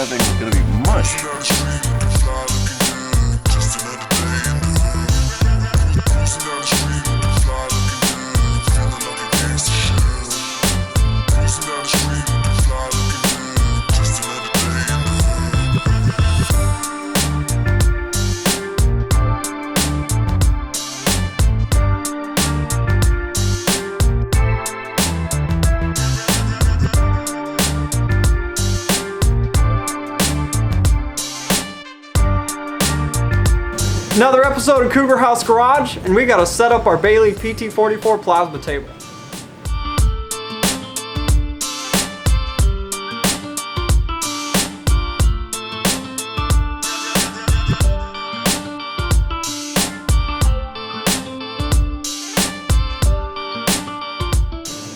that thing is gonna be mush. Another episode of Cougar House Garage, and we got to set up our Baileigh PT434 plasma table.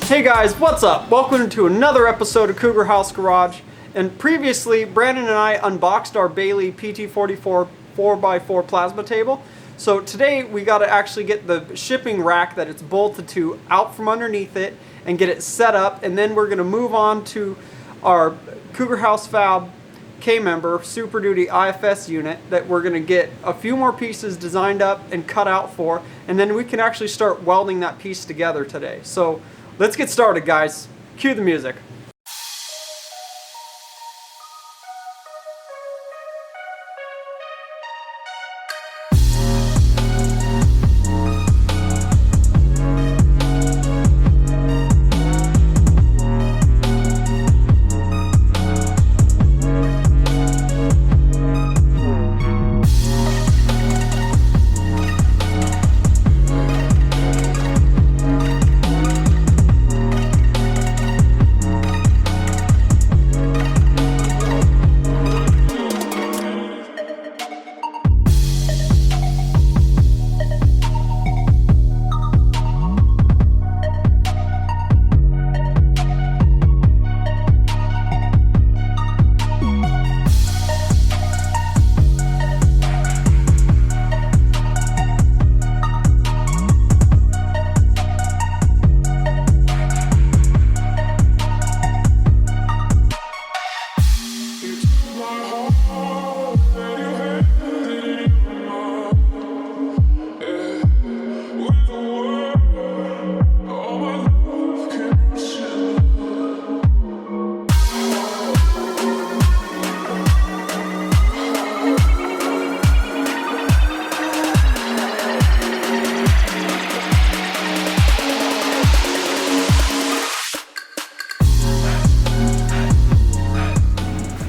Hey guys, what's up? Welcome to another episode of Cougar House Garage. And previously, Brandon and I unboxed our Baileigh PT434 4x4 plasma table. So today we got to actually get the shipping rack that it's bolted to out from underneath it and get it set up, and then we're going to move on to our Cougar House Fab K-member Super Duty IFS unit that we're going to get a few more pieces designed up and cut out for, and then we can actually start welding that piece together today. So let's get started, guys. Cue the music.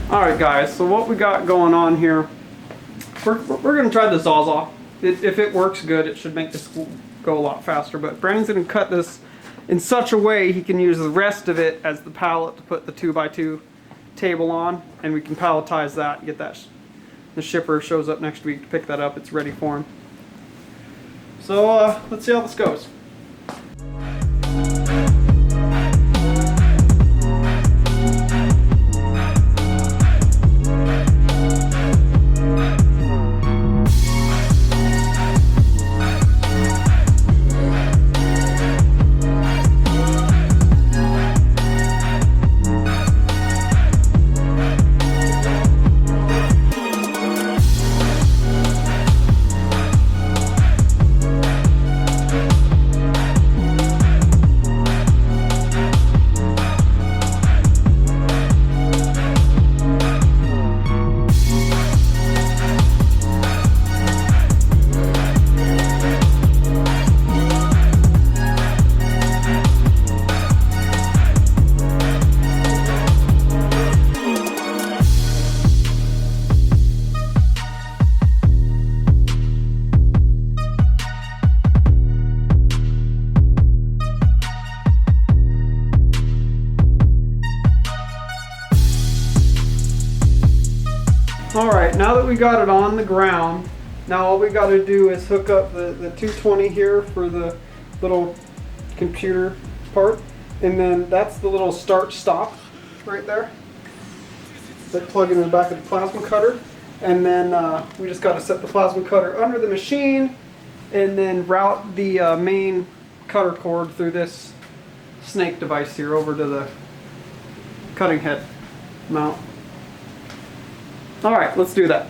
Alright guys, so what we got going on here, we're going to try the Sawzall. If it works good, it should make this go a lot faster, but Brandon's going to cut this in such a way he can use the rest of it as the pallet to put the 2x2 table on, and we can palletize that and get that. The shipper shows up next week to pick that up, it's ready for him. So let's see how this goes. Alright, now that we got it on the ground, now all we got to do is hook up the 220 here for the little computer part, and then that's the little start stop right there that plug in the back of the plasma cutter, and then we just got to set the plasma cutter under the machine and then route the main cutter cord through this snake device here over to the cutting head mount. All right, let's do that.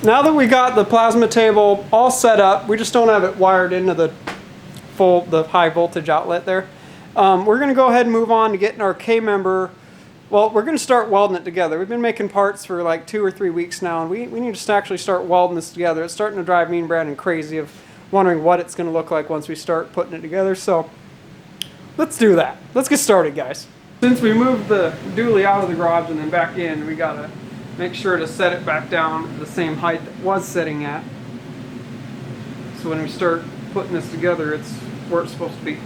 Now that we got the plasma table all set up, we just don't have it wired into the high voltage outlet there. We're going to go ahead and move on to getting our K-member. Well, we're going to start welding it together. We've been making parts for like 2 or 3 weeks now, and we need to actually start welding this together. It's starting to drive me and Brandon crazy of wondering what it's going to look like once we start putting it together. So let's do that. Let's get started, guys. Since we moved the dually out of the garage and then back in, we got to make sure to set it back down the same height it was sitting at. So when we start putting this together, it's where it's supposed to be.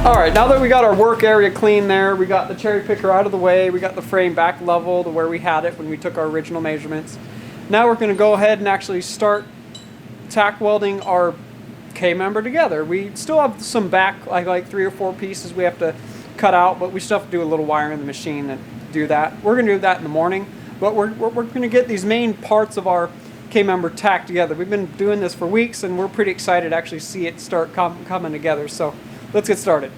Alright, now that we got our work area clean there, we got the cherry picker out of the way, we got the frame back level to where we had it when we took our original measurements. Now we're going to go ahead and actually start tack welding our K-member together. We still have some back, like 3 or 4 pieces we have to cut out, but we still have to do a little wiring in the machine to do that. We're going to do that in the morning, but we're going to get these main parts of our K-member tacked together. We've been doing this for weeks, and we're pretty excited to actually see it start coming together. So let's get started.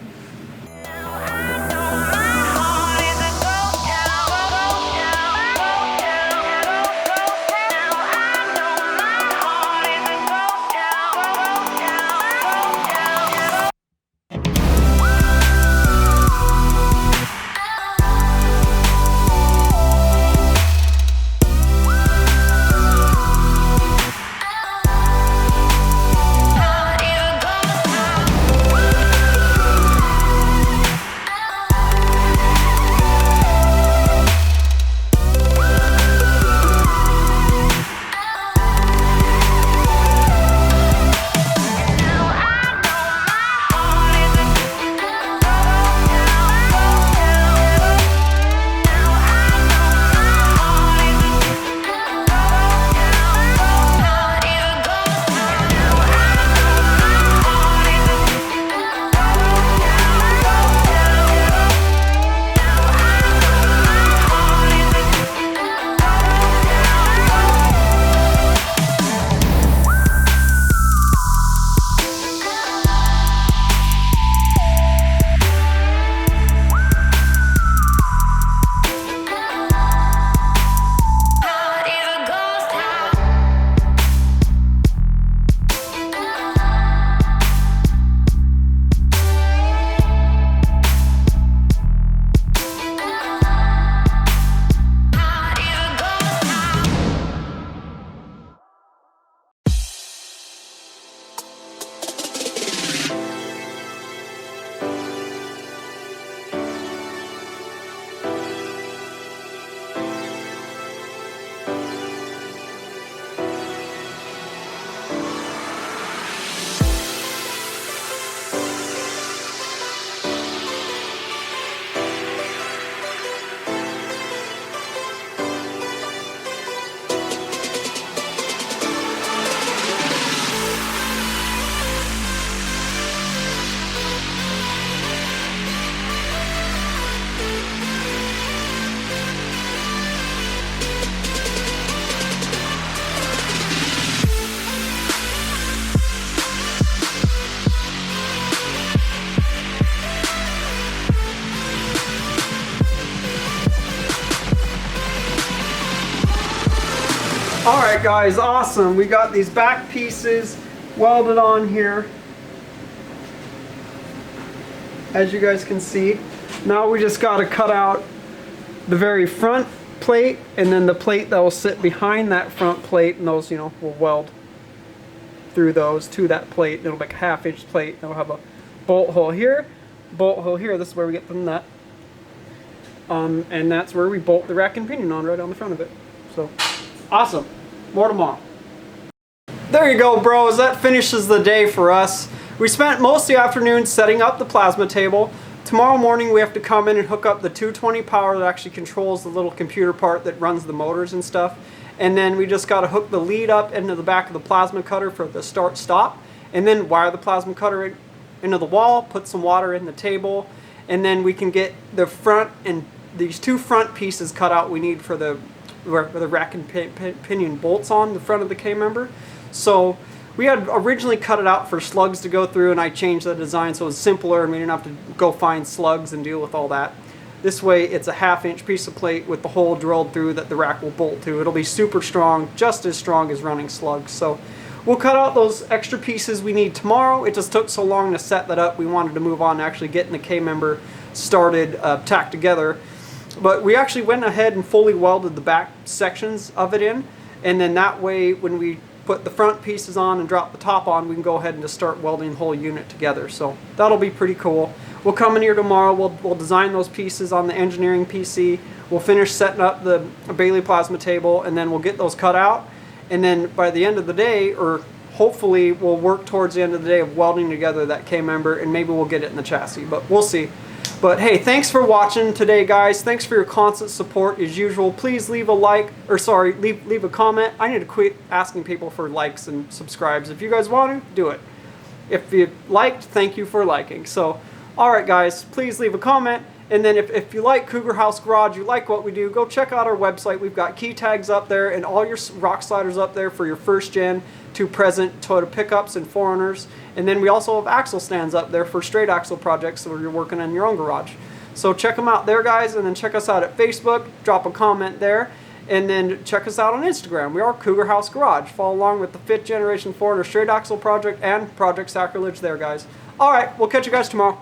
Alright guys, awesome. We got these back pieces welded on here, as you guys can see. Now we just got to cut out the very front plate and then the plate that will sit behind that front plate, and those, you know, will weld through those to that plate. It'll make a 1/2 inch plate. It'll have a bolt hole here, bolt hole here. This is where we get the nut. And that's where we bolt the rack and pinion on, right on the front of it. So, awesome. More tomorrow. There you go, bros. That finishes the day for us. We spent most of the afternoon setting up the plasma table. Tomorrow morning we have to come in and hook up the 220 power that actually controls the little computer part that runs the motors and stuff. And then we just got to hook the lead up into the back of the plasma cutter for the start stop. And then wire the plasma cutter into the wall, put some water in the table, and then we can get the front and these two front pieces cut out we need for the rack and pinion bolts on the front of the K-member. So we had originally cut it out for slugs to go through, and I changed the design so it was simpler and we didn't have to go find slugs and deal with all that. This way it's a 1/2 inch piece of plate with the hole drilled through that the rack will bolt to. It'll be super strong, just as strong as running slugs. So we'll cut out those extra pieces we need tomorrow. It just took so long to set that up. We wanted to move on to actually getting the K-member started, tacked together. But we actually went ahead and fully welded the back sections of it in, and then that way when we put the front pieces on and drop the top on, we can go ahead and just start welding the whole unit together. So that'll be pretty cool. We'll come in here tomorrow, we'll design those pieces on the engineering PC, we'll finish setting up the Baileigh plasma table, and then we'll get those cut out. And then by the end of the day, or hopefully we'll work towards the end of the day of welding together that K-member, and maybe we'll get it in the chassis, but we'll see. But hey, thanks for watching today, guys. Thanks for your constant support as usual. Please leave a like, or sorry, leave a comment. I need to quit asking people for likes and subscribes. If you guys want to, do it. If you liked, thank you for liking. So, alright guys, please leave a comment. And then if you like Cougar House Garage, you like what we do, go check out our website. We've got key tags up there and all your rock sliders up there for your first gen to present Toyota pickups and 4Runners. And then we also have axle stands up there for straight axle projects so you're working in your own garage. So check them out there, guys, and then check us out at Facebook, drop a comment there, and then check us out on Instagram. We are Cougar House Garage. Follow along with the 5th generation 4Runner straight axle project and Project Sacrilege there, guys. Alright, we'll catch you guys tomorrow.